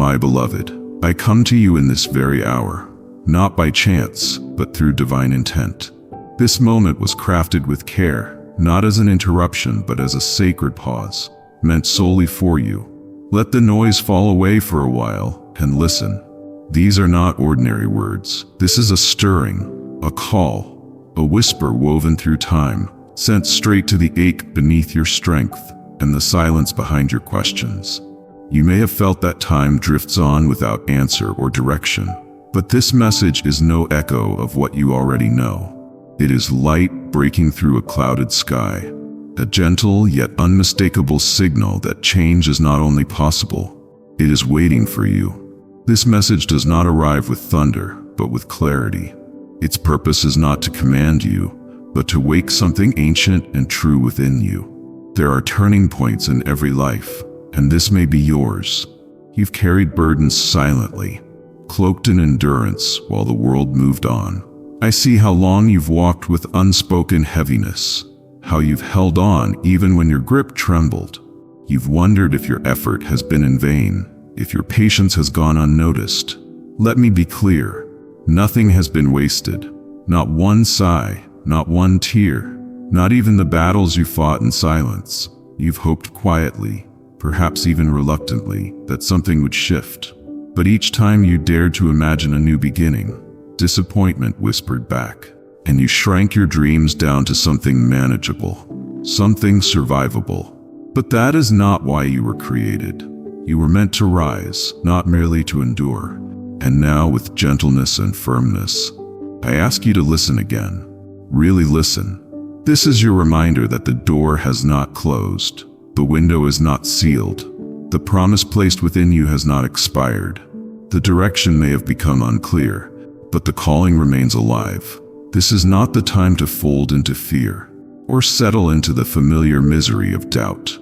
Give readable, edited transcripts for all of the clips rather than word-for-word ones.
My beloved, I come to you in this very hour, not by chance, but through divine intent. This moment was crafted with care, not as an interruption, but as a sacred pause, meant solely for you. Let the noise fall away for a while and listen. These are not ordinary words. This is a stirring, a call, a whisper woven through time, sent straight to the ache beneath your strength and the silence behind your questions. You may have felt that time drifts on without answer or direction, but this message is no echo of what you already know. It is light breaking through a clouded sky, a gentle yet unmistakable signal that change is not only possible, it is waiting for you. This message does not arrive with thunder, but with clarity. Its purpose is not to command you, but to wake something ancient and true within you. There are turning points in every life, and this may be yours. You've carried burdens silently, cloaked in endurance while the world moved on. I see how long you've walked with unspoken heaviness, how you've held on even when your grip trembled. You've wondered if your effort has been in vain, if your patience has gone unnoticed. Let me be clear, nothing has been wasted. Not one sigh, not one tear, not even the battles you fought in silence. You've hoped quietly, perhaps even reluctantly, that something would shift. But each time you dared to imagine a new beginning, disappointment whispered back, and you shrank your dreams down to something manageable, something survivable. But that is not why you were created. You were meant to rise, not merely to endure. And now, with gentleness and firmness, I ask you to listen again. Really listen. This is your reminder that the door has not closed. The window is not sealed. The promise placed within you has not expired. The direction may have become unclear, but the calling remains alive. This is not the time to fold into fear or settle into the familiar misery of doubt.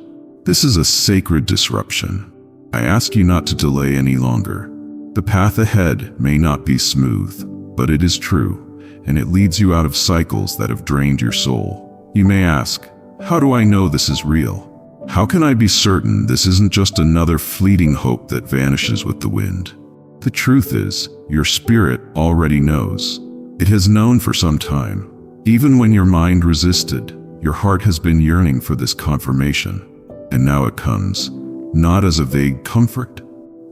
This is a sacred disruption. I ask you not to delay any longer. The path ahead may not be smooth, but it is true, and it leads you out of cycles that have drained your soul. You may ask, how do I know this is real? How can I be certain this isn't just another fleeting hope that vanishes with the wind? The truth is, your spirit already knows. It has known for some time. Even when your mind resisted, your heart has been yearning for this confirmation. And now it comes, not as a vague comfort,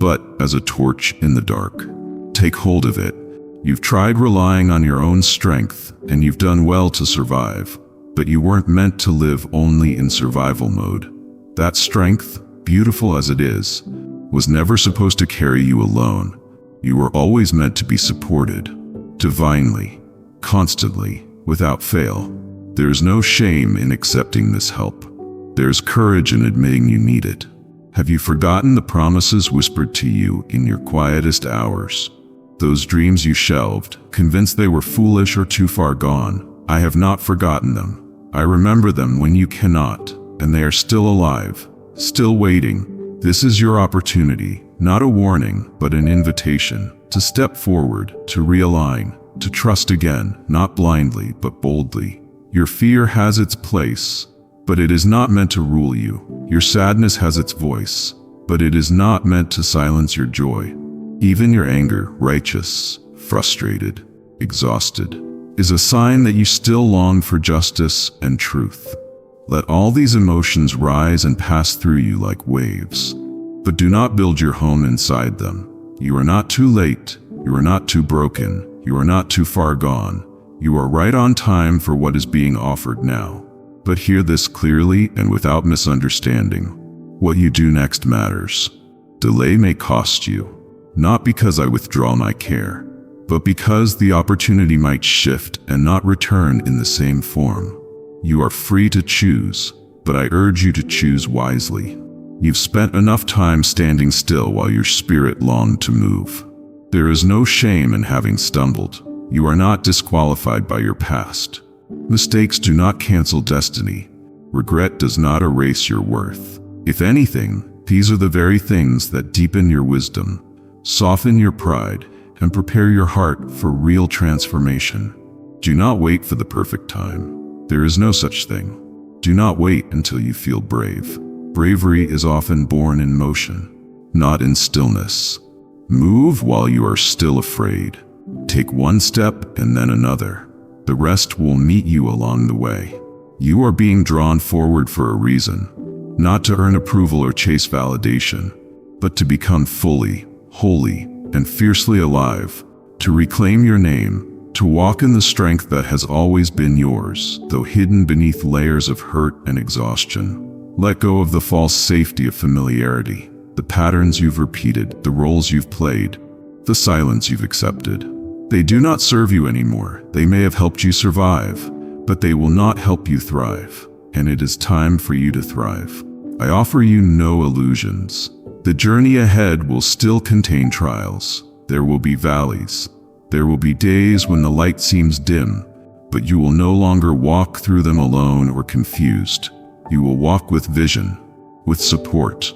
but as a torch in the dark. Take hold of it. You've tried relying on your own strength, and you've done well to survive, but you weren't meant to live only in survival mode. That strength, beautiful as it is, was never supposed to carry you alone. You were always meant to be supported, divinely, constantly, without fail. There's no shame in accepting this help. There's courage in admitting you need it. Have you forgotten the promises whispered to you in your quietest hours? Those dreams you shelved, convinced they were foolish or too far gone. I have not forgotten them. I remember them when you cannot, and they are still alive, still waiting. This is your opportunity, not a warning, but an invitation to step forward, to realign, to trust again, not blindly, but boldly. Your fear has its place, but it is not meant to rule you. Your sadness has its voice, but it is not meant to silence your joy. Even your anger, righteous, frustrated, exhausted, is a sign that you still long for justice and truth. Let all these emotions rise and pass through you like waves, but do not build your home inside them. You are not too late. You are not too broken. You are not too far gone. You are right on time for what is being offered now. But hear this clearly and without misunderstanding. What you do next matters. Delay may cost you, not because I withdraw my care, but because the opportunity might shift and not return in the same form. You are free to choose, but I urge you to choose wisely. You've spent enough time standing still while your spirit longed to move. There is no shame in having stumbled. You are not disqualified by your past. Mistakes do not cancel destiny. Regret does not erase your worth. If anything, these are the very things that deepen your wisdom, soften your pride, and prepare your heart for real transformation. Do not wait for the perfect time. There is no such thing. Do not wait until you feel brave. Bravery is often born in motion. not in stillness. Move while you are still afraid. Take one step and then another. The rest will meet you along the way. You are being drawn forward for a reason, not to earn approval or chase validation, but to become fully, wholly, and fiercely alive, to reclaim your name, to walk in the strength that has always been yours, though hidden beneath layers of hurt and exhaustion. Let go of the false safety of familiarity, the patterns you've repeated, the roles you've played, the silence you've accepted. They do not serve you anymore. They may have helped you survive, but they will not help you thrive. And it is time for you to thrive. I offer you no illusions. The journey ahead will still contain trials. There will be valleys. There will be days when the light seems dim, but you will no longer walk through them alone or confused. You will walk with vision, with support,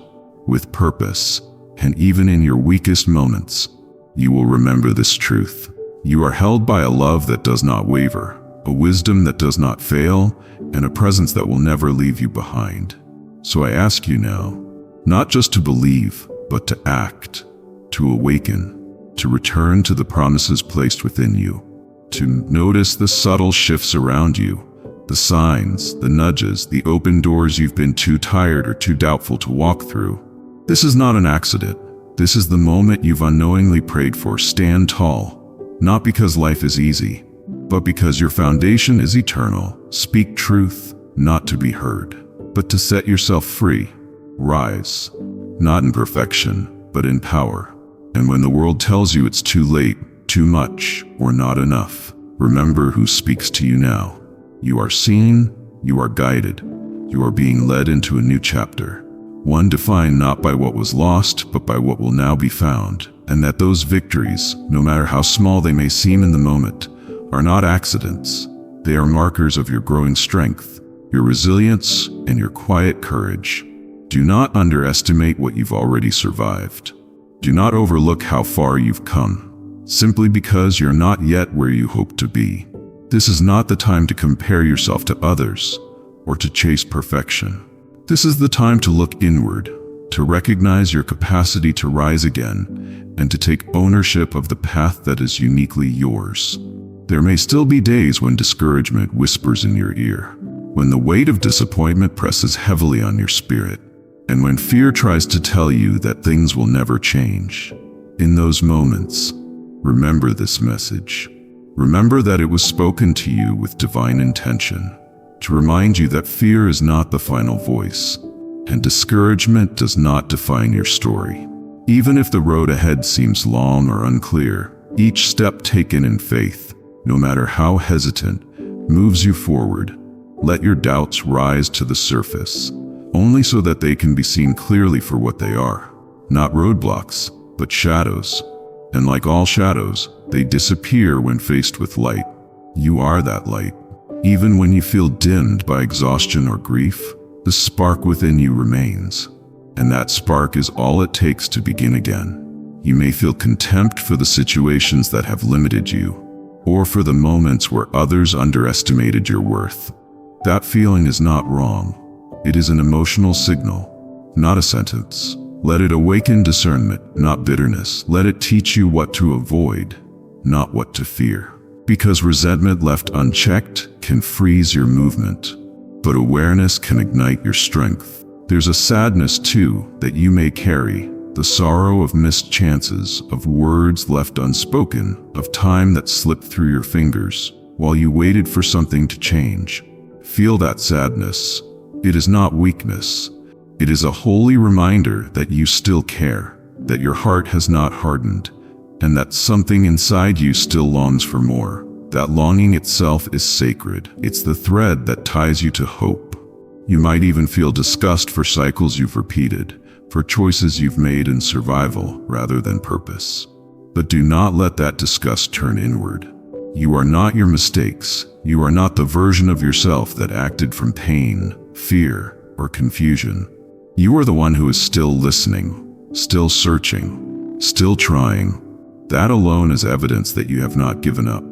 with purpose, and even in your weakest moments, you will remember this truth. You are held by a love that does not waver, a wisdom that does not fail, and a presence that will never leave you behind. So I ask you now, not just to believe, but to act, to awaken, to return to the promises placed within you, to notice the subtle shifts around you, the signs, the nudges, the open doors you've been too tired or too doubtful to walk through. This is not an accident. This is the moment you've unknowingly prayed for. Stand tall, not because life is easy, but because your foundation is eternal. Speak truth, not to be heard, but to set yourself free. Rise, not in perfection, but in power. And when the world tells you it's too late, too much, or not enough, remember who speaks to you now. You are seen, you are guided, you are being led into a new chapter. One defined not by what was lost, but by what will now be found. And that those victories, no matter how small they may seem in the moment, are not accidents. They are markers of your growing strength, your resilience, and your quiet courage. Do not underestimate what you've already survived. Do not overlook how far you've come, simply because you're not yet where you hope to be. This is not the time to compare yourself to others or to chase perfection. This is the time to look inward, to recognize your capacity to rise again, and to take ownership of the path that is uniquely yours. There may still be days when discouragement whispers in your ear, when the weight of disappointment presses heavily on your spirit, and when fear tries to tell you that things will never change. In those moments, remember this message. Remember that it was spoken to you with divine intention, to remind you that fear is not the final voice, and discouragement does not define your story. Even if the road ahead seems long or unclear, each step taken in faith, no matter how hesitant, moves you forward. Let your doubts rise to the surface, only so that they can be seen clearly for what they are. Not roadblocks, but shadows. And like all shadows, they disappear when faced with light. You are that light. Even when you feel dimmed by exhaustion or grief, the spark within you remains. And that spark is all it takes to begin again. You may feel contempt for the situations that have limited you, or for the moments where others underestimated your worth. That feeling is not wrong. It is an emotional signal, not a sentence. Let it awaken discernment, not bitterness. Let it teach you what to avoid, not what to fear. Because resentment left unchecked can freeze your movement, but awareness can ignite your strength. There's a sadness, too, that you may carry, the sorrow of missed chances, of words left unspoken, of time that slipped through your fingers while you waited for something to change. Feel that sadness. It is not weakness. It is a holy reminder that you still care, that your heart has not hardened, and that something inside you still longs for more. That longing itself is sacred. It's the thread that ties you to hope. You might even feel disgust for cycles you've repeated, for choices you've made in survival rather than purpose. But do not let that disgust turn inward. You are not your mistakes. You are not the version of yourself that acted from pain, fear, or confusion. You are the one who is still listening, still searching, still trying. That alone is evidence that you have not given up.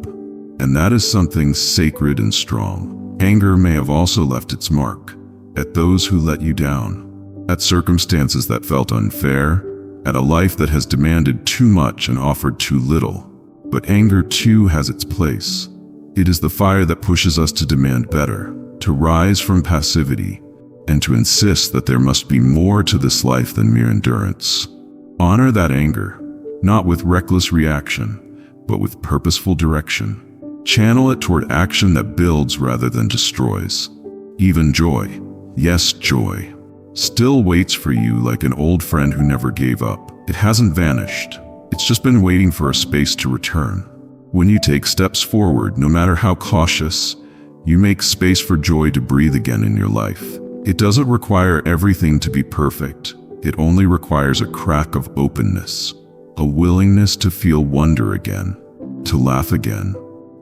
And that is something sacred and strong. Anger may have also left its mark, at those who let you down, at circumstances that felt unfair, at a life that has demanded too much and offered too little. But anger too has its place. It is the fire that pushes us to demand better, to rise from passivity, and to insist that there must be more to this life than mere endurance. Honor that anger, not with reckless reaction, but with purposeful direction. Channel it toward action that builds rather than destroys. Even joy, yes, joy, still waits for you like an old friend who never gave up. It hasn't vanished. It's just been waiting for a space to return. When you take steps forward, no matter how cautious, you make space for joy to breathe again in your life. It doesn't require everything to be perfect. It only requires a crack of openness, a willingness to feel wonder again, to laugh again.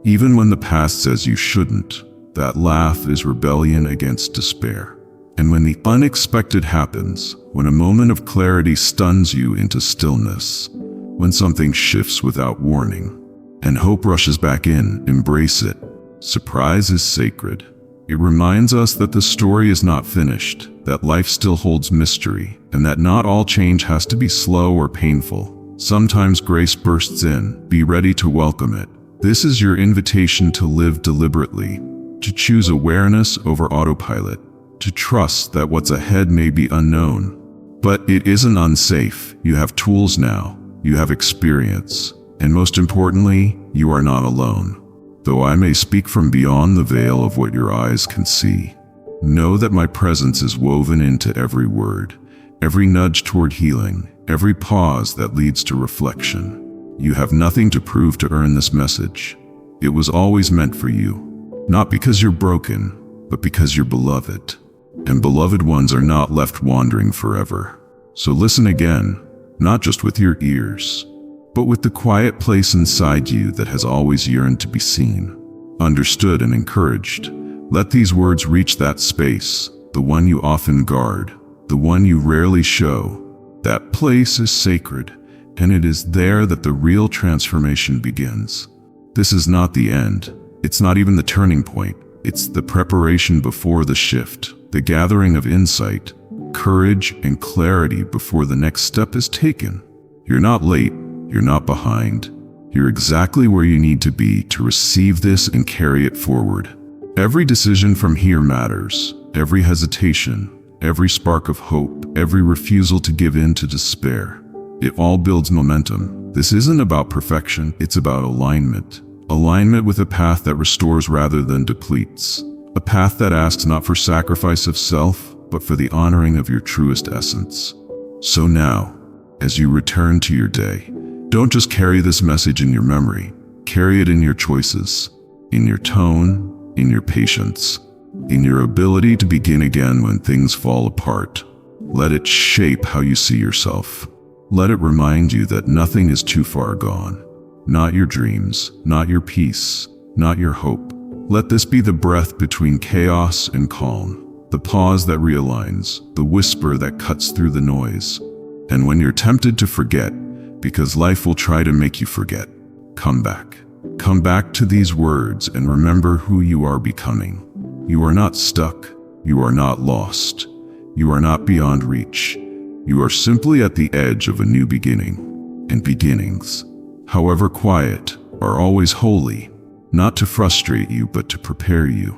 Even when the past says you shouldn't, that laugh is rebellion against despair. And when the unexpected happens, when a moment of clarity stuns you into stillness, when something shifts without warning, and hope rushes back in, embrace it. Surprise is sacred. It reminds us that the story is not finished, that life still holds mystery, and that not all change has to be slow or painful. Sometimes grace bursts in. Be ready to welcome it. This is your invitation to live deliberately, to choose awareness over autopilot, to trust that what's ahead may be unknown. But it isn't unsafe. You have tools now. You have experience. And most importantly, you are not alone. Though I may speak from beyond the veil of what your eyes can see, know that my presence is woven into every word, every nudge toward healing, every pause that leads to reflection. You have nothing to prove to earn this message. It was always meant for you, not because you're broken, but because you're beloved. And beloved ones are not left wandering forever. So listen again, not just with your ears, but with the quiet place inside you that has always yearned to be seen, understood, and encouraged. Let these words reach that space, the one you often guard, the one you rarely show. That place is sacred, and it is there that the real transformation begins. This is not the end. It's not even the turning point. It's the preparation before the shift, the gathering of insight, courage, and clarity before the next step is taken. You're not late. You're not behind. You're exactly where you need to be to receive this and carry it forward. Every decision from here matters. Every hesitation, every spark of hope, every refusal to give in to despair. It all builds momentum. This isn't about perfection, it's about alignment. Alignment with a path that restores rather than depletes. A path that asks not for sacrifice of self, but for the honoring of your truest essence. So now, as you return to your day, don't just carry this message in your memory. Carry it in your choices, in your tone, in your patience, in your ability to begin again when things fall apart. Let it shape how you see yourself. Let it remind you that nothing is too far gone. Not your dreams, not your peace, not your hope. Let this be the breath between chaos and calm, the pause that realigns, the whisper that cuts through the noise. And when you're tempted to forget, because life will try to make you forget, come back. Come back to these words and remember who you are becoming. You are not stuck. You are not lost. You are not beyond reach. You are simply at the edge of a new beginning. And beginnings, however quiet, are always holy, not to frustrate you but to prepare you.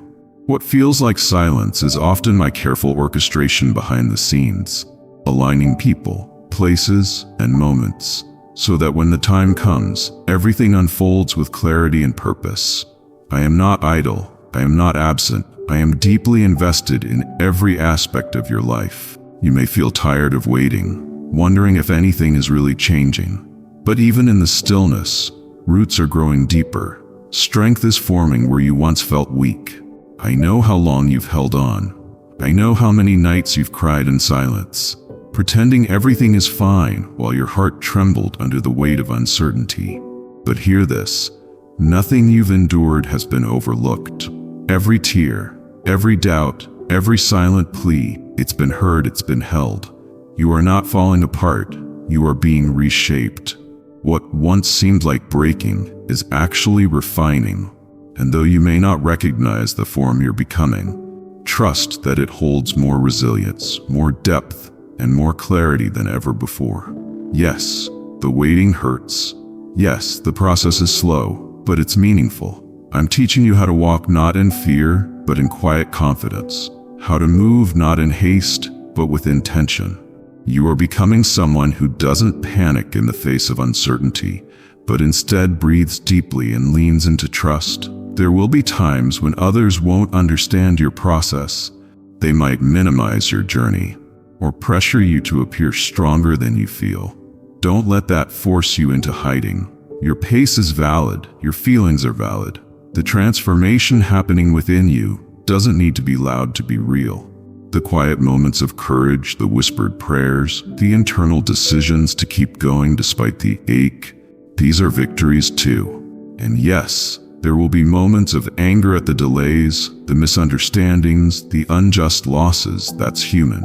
What feels like silence is often my careful orchestration behind the scenes, aligning people, places, and moments, so that when the time comes, everything unfolds with clarity and purpose. I am not idle. I am not absent. I am deeply invested in every aspect of your life. You may feel tired of waiting, wondering if anything is really changing. But even in the stillness, roots are growing deeper. Strength is forming where you once felt weak. I know how long you've held on. I know how many nights you've cried in silence, pretending everything is fine while your heart trembled under the weight of uncertainty. But hear this, nothing you've endured has been overlooked. Every tear, every doubt, every silent plea, it's been heard, it's been held. You are not falling apart, you are being reshaped. What once seemed like breaking is actually refining. And though you may not recognize the form you're becoming, trust that it holds more resilience, more depth, and more clarity than ever before. Yes, the waiting hurts. Yes, the process is slow, but it's meaningful. I'm teaching you how to walk not in fear, but in quiet confidence. How to move not in haste, but with intention. You are becoming someone who doesn't panic in the face of uncertainty, but instead breathes deeply and leans into trust. There will be times when others won't understand your process. They might minimize your journey, or pressure you to appear stronger than you feel. Don't let that force you into hiding. Your pace is valid, your feelings are valid. The transformation happening within you doesn't need to be loud to be real. The quiet moments of courage, the whispered prayers, the internal decisions to keep going despite the ache, these are victories too. And yes, there will be moments of anger at the delays, the misunderstandings, the unjust losses. That's human.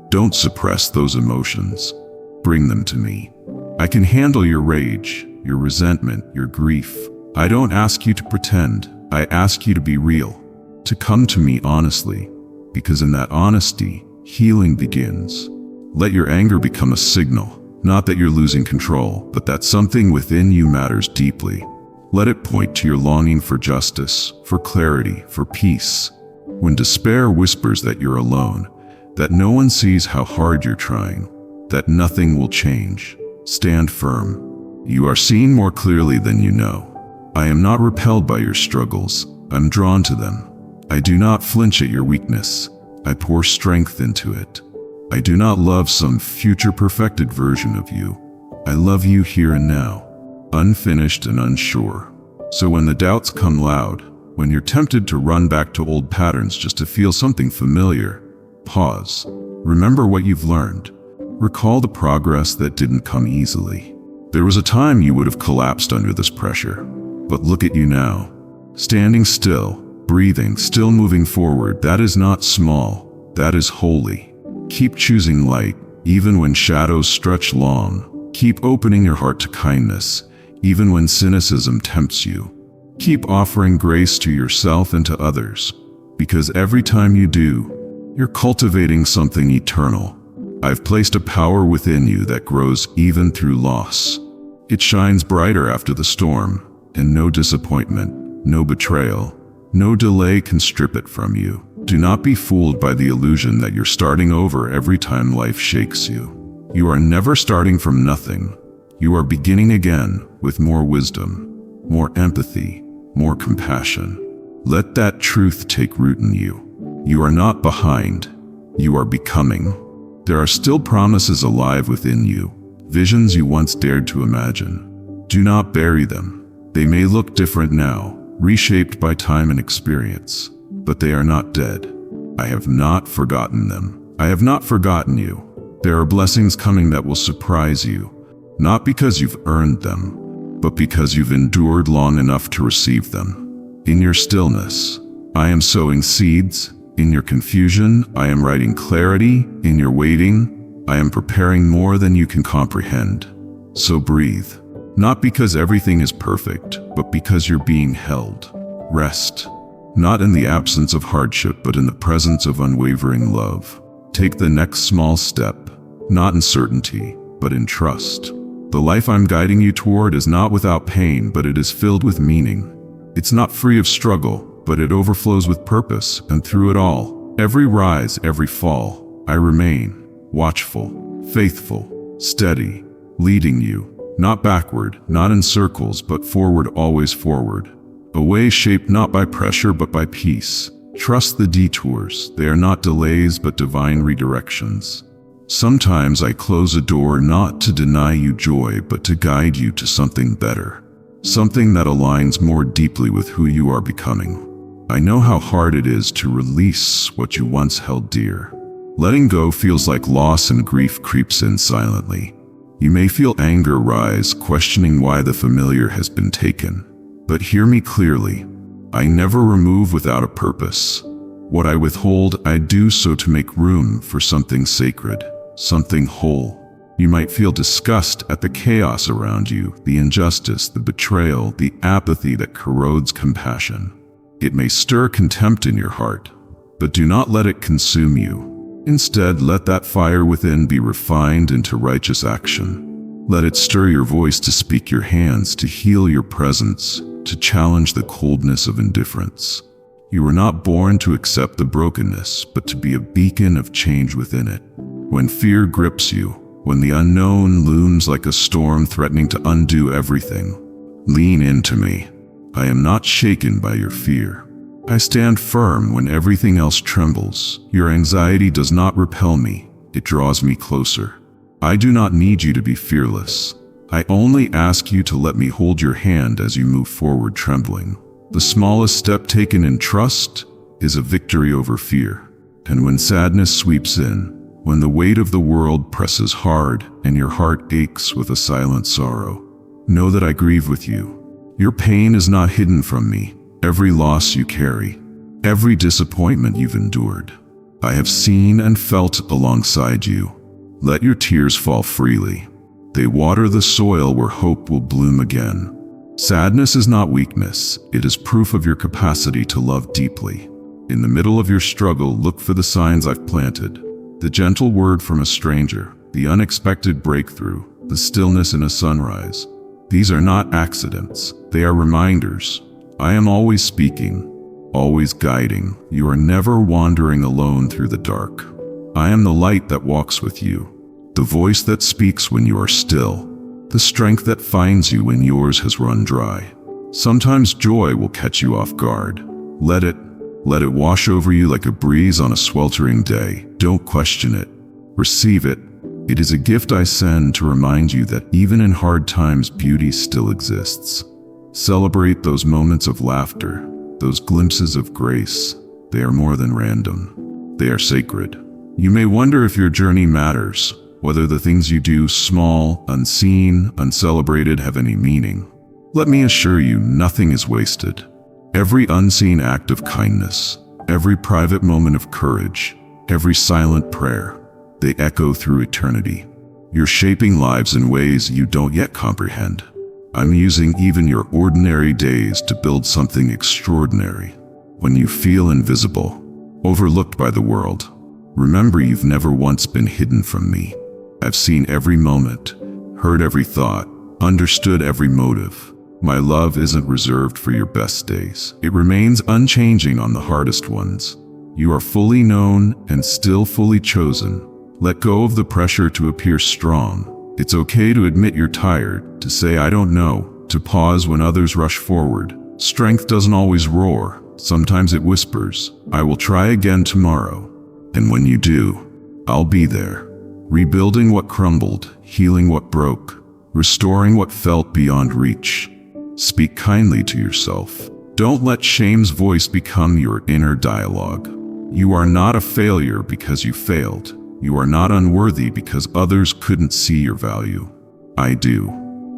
Don't suppress those emotions. Bring them to me. I can handle your rage, your resentment, your grief. I don't ask you to pretend. I ask you to be real. To come to me honestly, because in that honesty, healing begins. Let your anger become a signal, not that you're losing control, but that something within you matters deeply. Let it point to your longing for justice, for clarity, for peace. When despair whispers that you're alone, that no one sees how hard you're trying, that nothing will change, stand firm. You are seen more clearly than you know. I am not repelled by your struggles. I'm drawn to them. I do not flinch at your weakness. I pour strength into it. I do not love some future perfected version of you. I love you here and now, unfinished and unsure. So when the doubts come loud, when you're tempted to run back to old patterns just to feel something familiar, pause. Remember what you've learned. Recall the progress that didn't come easily. There was a time you would have collapsed under this pressure, but look at you now. Standing still, breathing, still moving forward. That is not small, that is holy. Keep choosing light, even when shadows stretch long. Keep opening your heart to kindness, even when cynicism tempts you. Keep offering grace to yourself and to others, because every time you do, you're cultivating something eternal. I've placed a power within you that grows even through loss. It shines brighter after the storm, and no disappointment, no betrayal, no delay can strip it from you. Do not be fooled by the illusion that you're starting over every time life shakes you. You are never starting from nothing. You are beginning again with more wisdom, more empathy, more compassion. Let that truth take root in you. You are not behind. You are becoming. There are still promises alive within you, visions you once dared to imagine. Do not bury them. They may look different now, reshaped by time and experience, but they are not dead. I have not forgotten them. I have not forgotten you. There are blessings coming that will surprise you, not because you've earned them, but because you've endured long enough to receive them. In your stillness, I am sowing seeds. In your confusion, I am writing clarity. In your waiting, I am preparing more than you can comprehend. So breathe. Not because everything is perfect, but because you're being held. Rest. Not in the absence of hardship, but in the presence of unwavering love. Take the next small step, not in certainty, but in trust. The life I'm guiding you toward is not without pain, but it is filled with meaning. It's not free of struggle, but it overflows with purpose, and through it all, every rise, every fall, I remain watchful, faithful, steady, leading you. Not backward, not in circles, but forward, always forward. A way shaped not by pressure, but by peace. Trust the detours. They are not delays, but divine redirections. Sometimes I close a door not to deny you joy, but to guide you to something better. Something that aligns more deeply with who you are becoming. I know how hard it is to release what you once held dear. Letting go feels like loss, and grief creeps in silently. You may feel anger rise, questioning why the familiar has been taken. But hear me clearly. I never remove without a purpose. What I withhold, I do so to make room for something sacred, something whole. You might feel disgust at the chaos around you, the injustice, the betrayal, the apathy that corrodes compassion. It may stir contempt in your heart, but do not let it consume you. Instead, let that fire within be refined into righteous action. Let it stir your voice, to speak your hands, to heal your presence, to challenge the coldness of indifference. You were not born to accept the brokenness, but to be a beacon of change within it. When fear grips you, when the unknown looms like a storm threatening to undo everything, lean into me. I am not shaken by your fear. I stand firm when everything else trembles. Your anxiety does not repel me, it draws me closer. I do not need you to be fearless. I only ask you to let me hold your hand as you move forward trembling. The smallest step taken in trust is a victory over fear. And when sadness sweeps in, when the weight of the world presses hard and your heart aches with a silent sorrow, know that I grieve with you. Your pain is not hidden from me. Every loss you carry, every disappointment you've endured, I have seen and felt alongside you. Let your tears fall freely. They water the soil where hope will bloom again. Sadness is not weakness, it is proof of your capacity to love deeply. In the middle of your struggle, look for the signs I've planted. The gentle word from a stranger, the unexpected breakthrough, the stillness in a sunrise. These are not accidents, they are reminders. I am always speaking, always guiding. You are never wandering alone through the dark. I am the light that walks with you, the voice that speaks when you are still, the strength that finds you when yours has run dry. Sometimes joy will catch you off guard. Let it wash over you like a breeze on a sweltering day. Don't question it. Receive it. It is a gift I send to remind you that even in hard times, beauty still exists. Celebrate those moments of laughter, those glimpses of grace. They are more than random. They are sacred. You may wonder if your journey matters, whether the things you do, small, unseen, uncelebrated, have any meaning. Let me assure you, nothing is wasted. Every unseen act of kindness, every private moment of courage, every silent prayer, they echo through eternity. You're shaping lives in ways you don't yet comprehend. I'm using even your ordinary days to build something extraordinary. When you feel invisible, overlooked by the world, remember you've never once been hidden from me. I've seen every moment, heard every thought, understood every motive. My love isn't reserved for your best days. It remains unchanging on the hardest ones. You are fully known and still fully chosen. Let go of the pressure to appear strong. It's okay to admit you're tired, to say I don't know, to pause when others rush forward. Strength doesn't always roar. Sometimes it whispers, I will try again tomorrow. And when you do, I'll be there, rebuilding what crumbled, healing what broke, restoring what felt beyond reach. Speak kindly to yourself. Don't let shame's voice become your inner dialogue. You are not a failure because you failed. You are not unworthy because others couldn't see your value. I do,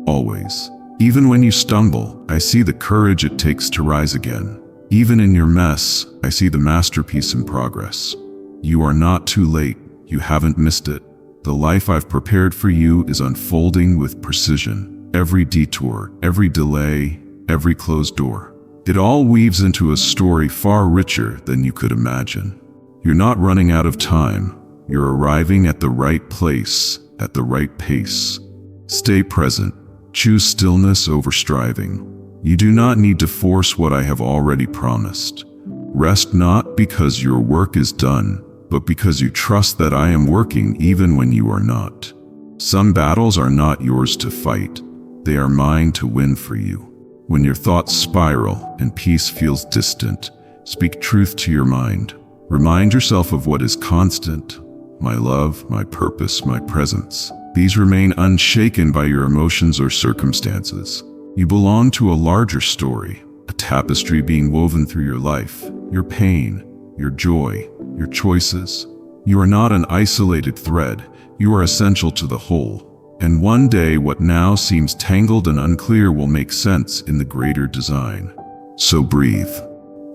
always. Even when you stumble, I see the courage it takes to rise again. Even in your mess, I see the masterpiece in progress. You are not too late. You haven't missed it. The life I've prepared for you is unfolding with precision. Every detour, every delay, every closed door. It all weaves into a story far richer than you could imagine. You're not running out of time. You're arriving at the right place, at the right pace. Stay present. Choose stillness over striving. You do not need to force what I have already promised. Rest not because your work is done, but because you trust that I am working even when you are not. Some battles are not yours to fight. They are mine to win for you. When your thoughts spiral and peace feels distant, speak truth to your mind. Remind yourself of what is constant. My love, my purpose, my presence. These remain unshaken by your emotions or circumstances. You belong to a larger story, a tapestry being woven through your life, your pain, your joy, your choices. You are not an isolated thread. You are essential to the whole. And one day, what now seems tangled and unclear will make sense in the greater design. So breathe.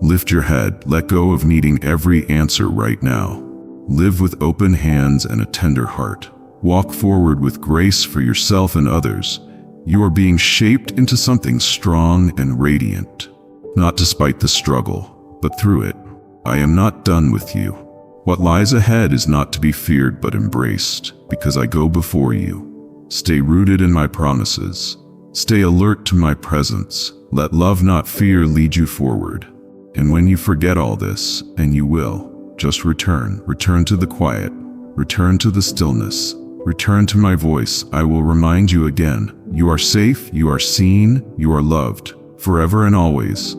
Lift your head. Let go of needing every answer right now. Live with open hands and a tender heart. Walk forward with grace for yourself and others. You are being shaped into something strong and radiant. Not despite the struggle, but through it. I am not done with you. What lies ahead is not to be feared but embraced, because I go before you. Stay rooted in my promises. Stay alert to my presence. Let love, not fear, lead you forward. And when you forget all this, and you will, just return. Return to the quiet. Return to the stillness. Return to my voice. I will remind you again. You are safe, you are seen, you are loved. Forever and always,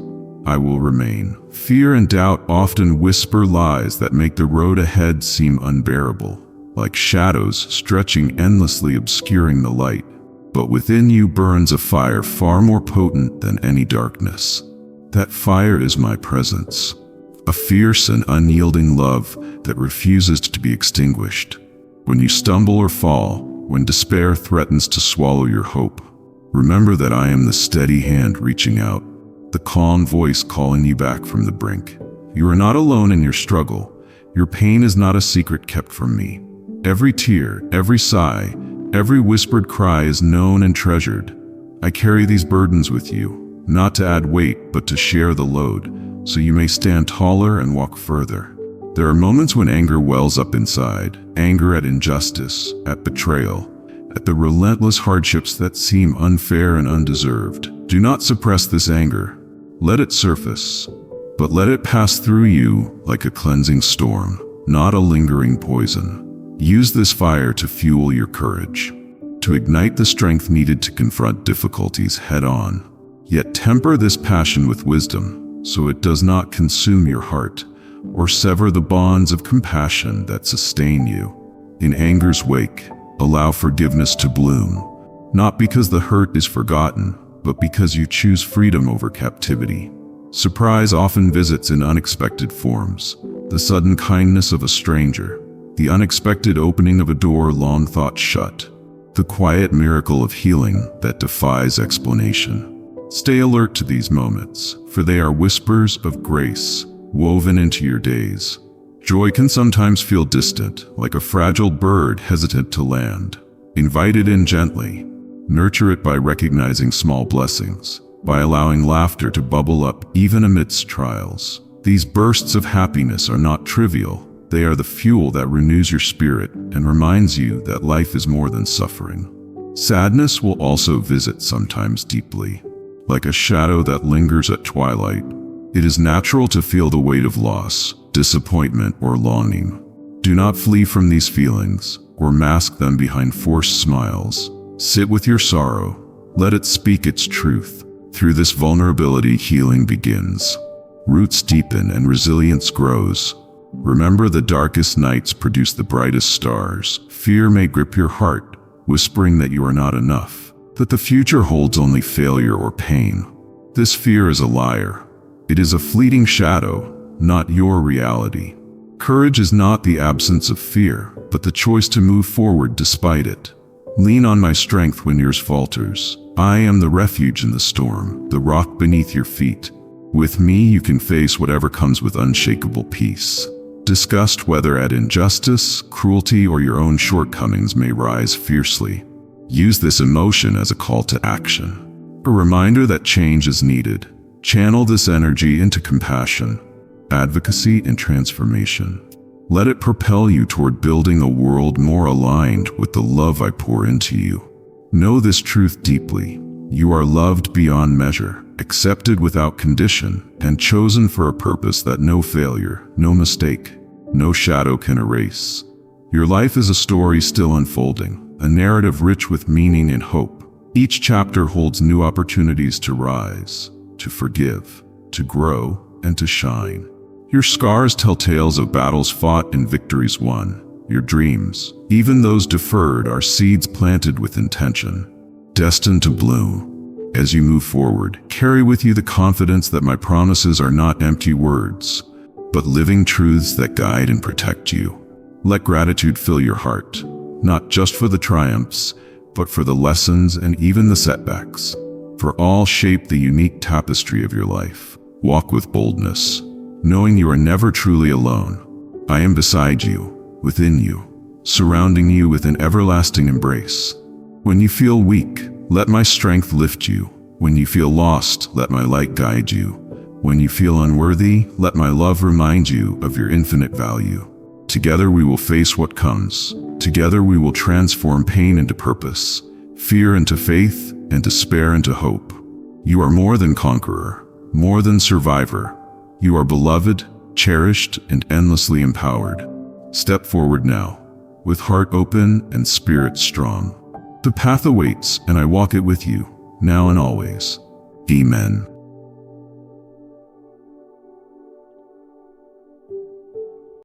I will remain. Fear and doubt often whisper lies that make the road ahead seem unbearable, like shadows stretching endlessly, obscuring the light. But within you burns a fire far more potent than any darkness. That fire is my presence, a fierce and unyielding love that refuses to be extinguished. When you stumble or fall, when despair threatens to swallow your hope, remember that I am the steady hand reaching out, the calm voice calling you back from the brink. You are not alone in your struggle. Your pain is not a secret kept from me. Every tear, every sigh, every whispered cry is known and treasured. I carry these burdens with you, not to add weight, but to share the load, so you may stand taller and walk further. There are moments when anger wells up inside, anger at injustice, at betrayal, at the relentless hardships that seem unfair and undeserved. Do not suppress this anger. Let it surface, but let it pass through you like a cleansing storm, not a lingering poison. Use this fire to fuel your courage, to ignite the strength needed to confront difficulties head-on. Yet temper this passion with wisdom, so it does not consume your heart or sever the bonds of compassion that sustain you. In anger's wake, allow forgiveness to bloom, not because the hurt is forgotten, but because you choose freedom over captivity. Surprise often visits in unexpected forms, the sudden kindness of a stranger, the unexpected opening of a door long thought shut, the quiet miracle of healing that defies explanation. Stay alert to these moments, for they are whispers of grace woven into your days. Joy can sometimes feel distant, like a fragile bird hesitant to land. Invite it in gently. Nurture it by recognizing small blessings, by allowing laughter to bubble up even amidst trials. These bursts of happiness are not trivial. They are the fuel that renews your spirit and reminds you that life is more than suffering. Sadness will also visit sometimes deeply, like a shadow that lingers at twilight. It is natural to feel the weight of loss, disappointment, or longing. Do not flee from these feelings or mask them behind forced smiles. Sit with your sorrow. Let it speak its truth. Through this vulnerability, healing begins. Roots deepen and resilience grows. Remember, the darkest nights produce the brightest stars. Fear may grip your heart, whispering that you are not enough, that the future holds only failure or pain. This fear is a liar. It is a fleeting shadow, not your reality. Courage is not the absence of fear, but the choice to move forward despite it. Lean on my strength when yours falters. I am the refuge in the storm, the rock beneath your feet. With me, you can face whatever comes with unshakable peace. Disgust, whether at injustice, cruelty, or your own shortcomings, may rise fiercely. Use this emotion as a call to action, a reminder that change is needed. Channel this energy into compassion, advocacy, and transformation. Let it propel you toward building a world more aligned with the love I pour into you. Know this truth deeply. You are loved beyond measure, accepted without condition, and chosen for a purpose that no failure, no mistake, no shadow can erase. Your life is a story still unfolding, a narrative rich with meaning and hope. Each chapter holds new opportunities to rise, to forgive, to grow, and to shine. Your scars tell tales of battles fought and victories won. Your dreams, even those deferred, are seeds planted with intention, destined to bloom. As you move forward, carry with you the confidence that my promises are not empty words, but living truths that guide and protect you. Let gratitude fill your heart, not just for the triumphs, but for the lessons and even the setbacks. For all shape the unique tapestry of your life. Walk with boldness, knowing you are never truly alone. I am beside you, within you, surrounding you with an everlasting embrace. When you feel weak, let my strength lift you. When you feel lost, let my light guide you. When you feel unworthy, let my love remind you of your infinite value. Together we will face what comes. Together we will transform pain into purpose, fear into faith, and despair into hope. You are more than conqueror, more than survivor. You are beloved, cherished, and endlessly empowered. Step forward now, with heart open and spirit strong. The path awaits, and I walk it with you, now and always. Amen.